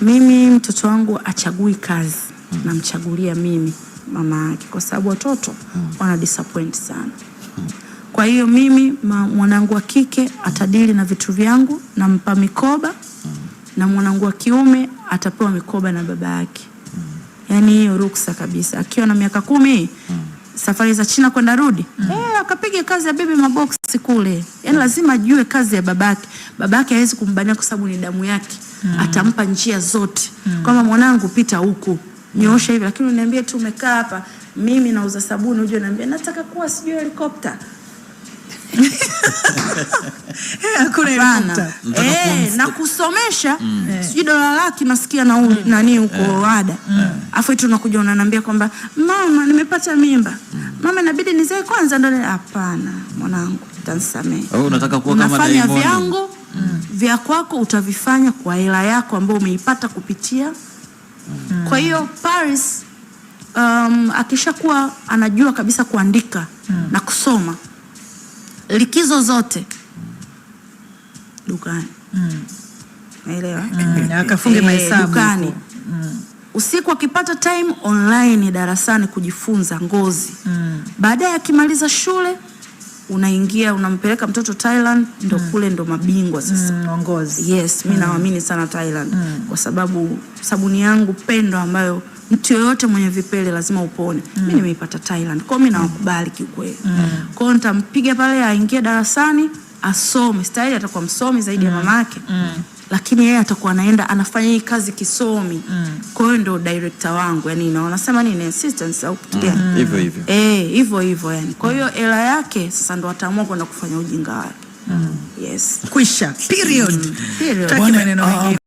Mimi mtoto wangu achagui kazi, namchagulia mimi mama yake, kwa sababu watoto wana disappoint sana. Kwa hiyo mimi mwanangu wa kike atadili na vitu vyangu, nampa mikoba, na mwanangu wa kiume atapewa mikoba na baba yake. Yani hiyo ruksa kabisa. Akiwa na miaka 10, safari za China kwenda rudi, akapiga kazi ya baby mabox kule. Yani lazima ajue kazi ya babake. Babake hawezi kumbania kwa sababu ni damu yake. Atampa njia zote. Kama mwanangu pita huku, nyoosha hivi, lakini uniambie tu umekaa hapa, mimi nauza sabuni, uje uniambie nataka kuwa sijui helikopta. Hakuna helikopta. Na kusomesha sijui $100,000 nasikia nauli nani huko ada. Afu eti unakuja unaniambia kwamba mama nimepata mimba. Mama inabidi nizae kwanza ndo. Hapana mwanangu, utanisamehe. Unataka kuwa kama Diamond. Unafanya vyangu vya kwako utavifanya kwa hela yako ambayo umeipata kupitia. Kwa hiyo Paris akishakuwa anajua kabisa kuandika na kusoma, likizo zote dukani. Naelewa? Akafunge mahesabu dukani. Usiku akipata time online darasani kujifunza ngozi. Baadaye akimaliza shule unaingia unampeleka mtoto Thailand, ndo kule ndo mabingwa sasa ngozi. Yes, mimi naamini sana Thailand kwa sababu sabuni yangu pendo ambayo mtu yoyote mwenye vipele lazima upone. Mimi nimeipata Thailand. Kwa mimi nawakubali kiukweli. Kwa hiyo nitampiga pale aingie darasani asome. Style atakuwa msomi zaidi ya mamake. Lakini yeye atakuwa anaenda anafanya hii kazi kisomi. Kwa hiyo ndo director wangu, yani wanasema nini, assistant au kitu gani? Hivyo hivyo. Hivyo hivyo yani. Kwa hiyo hela yake sasa ndo ataamua kwenda kufanya ujinga wake. Yes. Kwisha. Period. Period. Taki maneno mengi.